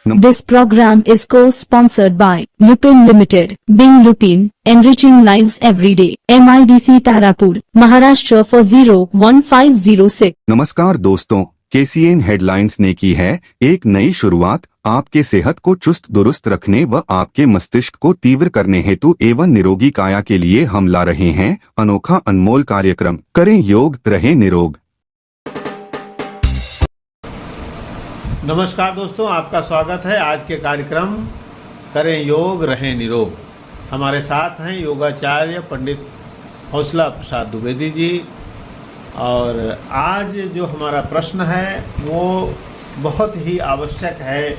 This program is co-sponsored by Lupin Limited, Bing Lupin, enriching lives every day. MIDC Tarapur, Maharashtra for 01506. नमस्कार दोस्तों, KCN headlines ने की है एक नई शुरुआत। आपके सेहत को चुस्त दुरुस्त रखने व आपके मस्तिष्क को तीव्र करने हेतु एवं निरोगी काया के लिए हम ला रहे हैं अनोखा अनमोल कार्यक्रम। करें योग, रहें निरोग। नमस्कार दोस्तों, आपका स्वागत है आज के कार्यक्रम करें योग, रहें निरोग। हमारे साथ हैं योगाचार्य पंडित हौसला प्रसाद द्विवेदी जी। और आज जो हमारा प्रश्न है वो बहुत ही आवश्यक है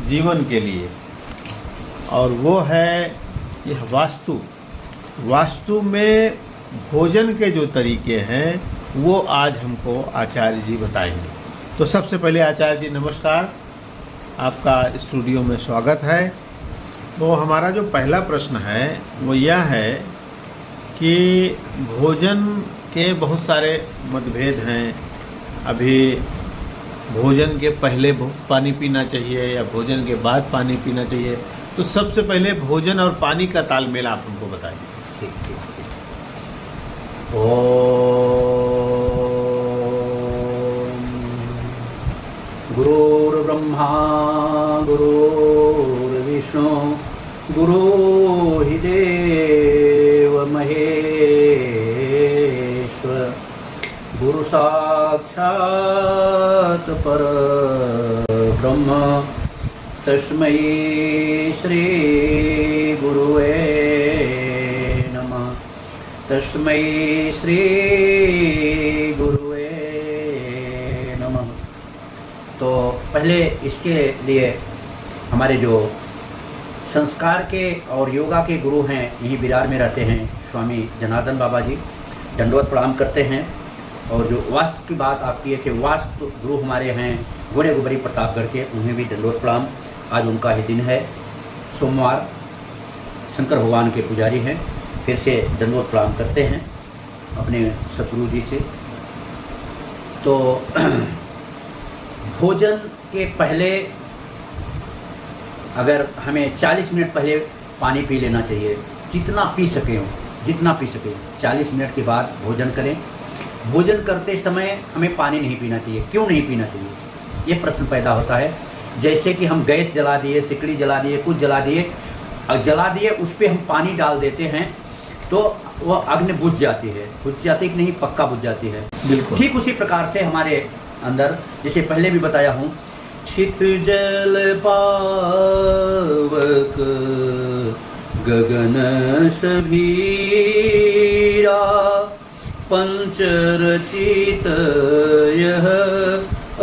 जीवन के लिए, और वो है यह वास्तु में भोजन के जो तरीके हैं वो आज हमको आचार्य जी बताएंगे। तो सबसे पहले आचार्य जी नमस्कार, आपका स्टूडियो में स्वागत है। तो हमारा जो पहला प्रश्न है वो यह है कि भोजन के बहुत सारे मतभेद हैं। अभी भोजन के पहले पानी पीना चाहिए या भोजन के बाद पानी पीना चाहिए, तो सबसे पहले भोजन और पानी का तालमेल आप हमको बताइए। गुरुर्ब्रह्मा गुरुर्विष्णु गुरु हि देव महेश्वर, गुरु साक्षात् परब्रह्म, तस्मै श्री गुरुवे नमः, तस्मै श्री गुरुवे नमः। तो पहले इसके लिए हमारे जो संस्कार के और योगा के गुरु हैं यहीं बिरार में रहते हैं स्वामी जनार्दन बाबा जी, दंडवत प्रणाम करते हैं। और जो वास्तु की बात आप किए थे, वास्तु गुरु हमारे हैं गोरे गुबरी प्रतापगढ़ के, उन्हें भी दंडवत प्रणाम। आज उनका ही दिन है, सोमवार, शंकर भगवान के पुजारी हैं। फिर से दंडवत प्रणाम करते हैं अपने सतगुरु जी से। तो भोजन के पहले अगर हमें 40 मिनट पहले पानी पी लेना चाहिए, जितना पी सके हो, जितना पी सके। 40 मिनट के बाद भोजन करें। भोजन करते समय हमें पानी नहीं पीना चाहिए। क्यों नहीं पीना चाहिए, ये प्रश्न पैदा होता है। जैसे कि हम गैस जला दिए, सिकड़ी जला दिए, कुछ जला दिए, उस पर हम पानी डाल देते हैं तो वह अग्नि बुझ जाती है। बुझ जाती कि नहीं, पक्का बुझ जाती है। बिल्कुल ठीक उसी प्रकार से हमारे अंदर, जैसे पहले भी बताया हूँ, छित जल पावक गगन सभीरा, पंचरचित यह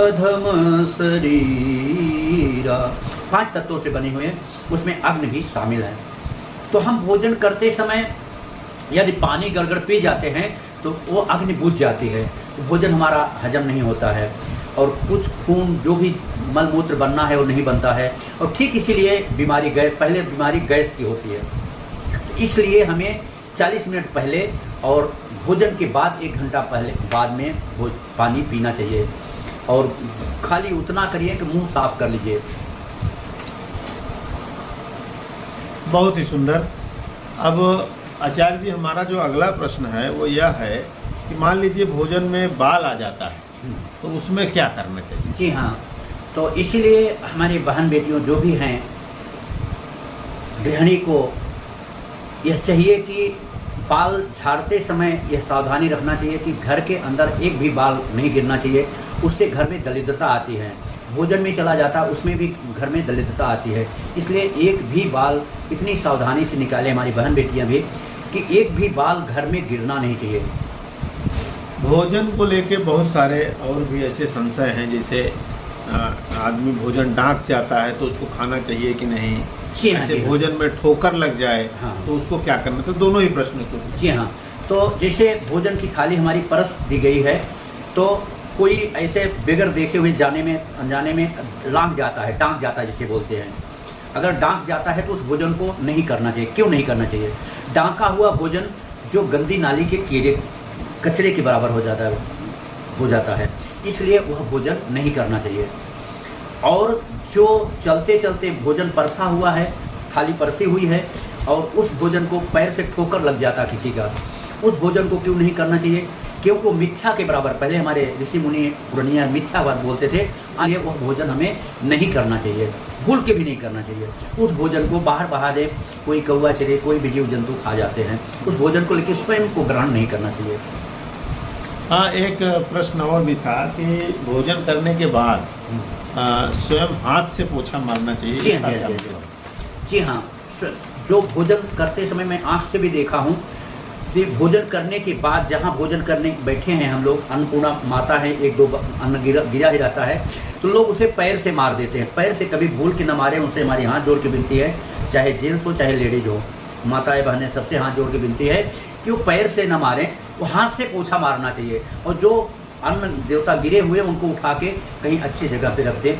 अधम शरीरा। 5 तत्वों से बने हुए, उसमें अग्नि भी शामिल है। तो हम भोजन करते समय यदि पानी गड़गड़ पी जाते हैं तो वो अग्नि बुझ जाती है, तो भोजन हमारा हजम नहीं होता है, और कुछ खून जो भी मलमूत्र बनना है वो नहीं बनता है। और ठीक इसीलिए बीमारी गैस की होती है। तो इसलिए हमें 40 मिनट पहले और भोजन के बाद 1 घंटा पहले बाद में पानी पीना चाहिए। और खाली उतना करिए कि मुंह साफ कर लीजिए। बहुत ही सुंदर। अब आचार्य जी, हमारा जो अगला प्रश्न है वो यह है कि मान लीजिए भोजन में बाल आ जाता है, तो उसमें क्या करना चाहिए? जी हाँ, तो इसीलिए हमारी बहन बेटियों जो भी हैं, गृहिणी को यह चाहिए कि बाल झाड़ते समय यह सावधानी रखना चाहिए कि घर के अंदर एक भी बाल नहीं गिरना चाहिए। उससे घर में दरिद्रता आती है। भोजन में चला जाता है, उसमें भी घर में दरिद्रता आती है। इसलिए एक भी बाल इतनी सावधानी से निकाले हमारी बहन बेटियां भी, कि एक भी बाल घर में गिरना नहीं चाहिए। भोजन को लेके बहुत सारे और भी ऐसे संशय हैं, जैसे आदमी भोजन डाक जाता है तो उसको खाना चाहिए कि नहीं, ऐसे भोजन में ठोकर लग जाए तो उसको क्या करना। तो दोनों ही प्रश्न को। जी हाँ, तो जैसे भोजन की थाली हमारी परस दी गई है, तो कोई ऐसे बगैर देखे हुए अनजाने में लांघ जाता है, डांक जाता है जिसे बोलते हैं। अगर डांक जाता है तो उस भोजन को नहीं करना चाहिए। क्यों नहीं करना चाहिए? डांका हुआ भोजन जो गंदी नाली के कीड़े कचरे के बराबर हो जाता है, इसलिए वह भोजन नहीं करना चाहिए। और जो चलते चलते भोजन परसा हुआ है, थाली परसी हुई है और उस भोजन को पैर से ठोकर लग जाता किसी का, उस भोजन को क्यों नहीं करना चाहिए? क्योंकि वो मिथ्या के बराबर, पहले हमारे ऋषि मुनि पुरानिया मिथ्या बात बोलते थे, आगे वो भोजन हमें नहीं करना चाहिए, भूल के भी नहीं करना चाहिए। उस भोजन को बाहर बहारे कोई कौवा चले, कोई भी जीव जंतु खा जाते हैं, उस भोजन को लेकर स्वयं को ग्रहण नहीं करना चाहिए। हाँ, एक प्रश्न और भी था कि भोजन करने के बाद स्वयं हाथ से पोछा मारना चाहिए। जी हाँ, जी हाँ, जो भोजन करते समय मैं आँख से भी देखा हूँ, भोजन करने के बाद जहाँ भोजन करने बैठे हैं हम लोग, अन्नपूर्णा माता है, एक दो अन्न गिरा ही रहता है, तो लोग उसे पैर से मार देते हैं। पैर से कभी भूल के न मारे, उनसे हमारी हाथ जोड़ के विनती है, चाहे जेंट्स हो चाहे लेडीज हो, माताएं बहनें सबसे हाथ जोड़ के विनती है कि वो पैर से न मारें, वो हाथ से पोछा मारना चाहिए। और जो अन्न देवता गिरे हुए उनको उठा के कहीं अच्छी जगह पे रख दें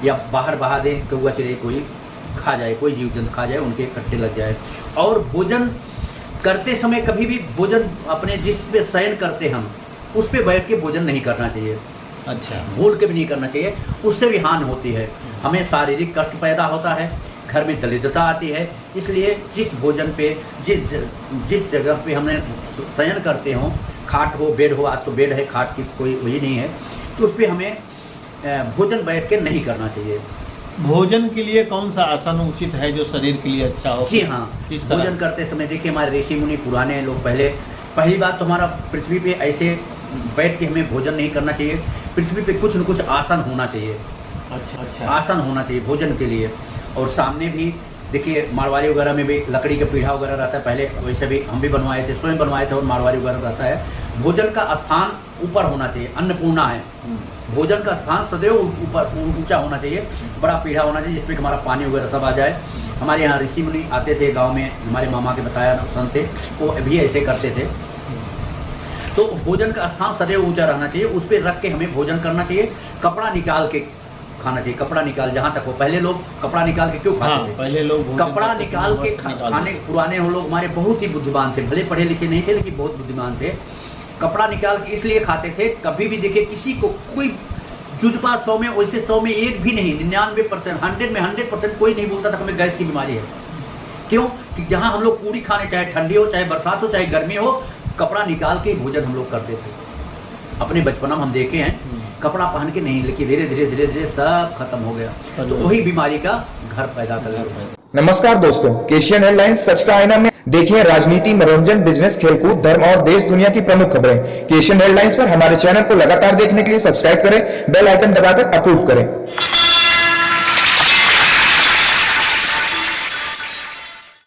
या बाहर बहा दें, कौवा चिड़ै कोई खा जाए, कोई जीव जंतु खा जाए, उनके कट्टे लग जाए। और भोजन करते समय कभी भी भोजन अपने जिस पे शयन करते हम उस पे बैठ के भोजन नहीं करना चाहिए। अच्छा, भूल के भी नहीं करना चाहिए, उससे भी हानि होती है, हमें शारीरिक कष्ट पैदा होता है, घर में दरिद्रता आती है। इसलिए जिस भोजन पे जिस जगह पे हमने शयन करते हों, खाट हो बेड हो, आज तो बेड है, खाट की कोई वही नहीं है, तो उस पर हमें भोजन बैठ के नहीं करना चाहिए। भोजन के लिए कौन सा आसन उचित है जो शरीर के लिए अच्छा हो? जी हाँ, किस तरह? भोजन करते समय देखिए हमारे ऋषि मुनि पुराने लोग पहली बात तो हमारा पृथ्वी पे ऐसे बैठ के हमें भोजन नहीं करना चाहिए, पृथ्वी पे कुछ न कुछ आसन होना चाहिए। अच्छा, आसन होना चाहिए भोजन के लिए। और सामने भी देखिए मारवाड़ी वगैरह में भी लकड़ी का पीढ़ा वगैरह रहता है, पहले वैसे भी हम भी बनवाए थे, स्वयं बनवाए थे, और मारवाड़ी वगैरह रहता है। भोजन का स्थान ऊपर होना चाहिए, अन्नपूर्णा है, भोजन का स्थान सदैव ऊपर ऊंचा होना चाहिए, बड़ा पीढ़ा होना चाहिए जिसमें हमारा पानी वगैरह सब आ जाए। हमारे यहाँ ऋषि मुनि आते थे गांव में, हमारे मामा के बताया संत थे, वो भी ऐसे करते थे। तो भोजन का स्थान सदैव ऊंचा रहना चाहिए, उस पर रख के हमें भोजन करना चाहिए। कपड़ा निकाल के खाना चाहिए, कपड़ा निकाल जहाँ तक हो। पहले लोग कपड़ा निकाल के क्यों खाते थे? पहले लोग कपड़ा निकाल के खाने, पुराने लोग हमारे बहुत ही बुद्धिमान थे, भले पढ़े लिखे नहीं थे लेकिन बहुत बुद्धिमान थे। कपड़ा निकाल के इसलिए खाते थे, कभी भी देखिए किसी को कोई जुजबा 100 में, वैसे 100 में एक भी नहीं, 99%, 100 में 100% कोई नहीं बोलता था हमें गैस की बीमारी है। क्यों? कि जहाँ हम लोग पूरी खाने, चाहे ठंडी हो चाहे बरसात हो चाहे गर्मी हो, कपड़ा निकाल के भोजन हम लोग करते थे। अपने बचपन में हम देखे हैं, कपड़ा पहन के नहीं, लेकिन धीरे धीरे सब खत्म हो गया, तो वही बीमारी का घर पैदा कर गया। नमस्कार दोस्तों, केशियन हेडलाइंस सच का आईना में देखिए राजनीति, मनोरंजन, बिजनेस, खेलकूद, धर्म और देश दुनिया की प्रमुख खबरें। केशियन हेडलाइंस पर हमारे चैनल को लगातार देखने के लिए सब्सक्राइब करें, बेल आइकन दबाकर अप्रूव करें।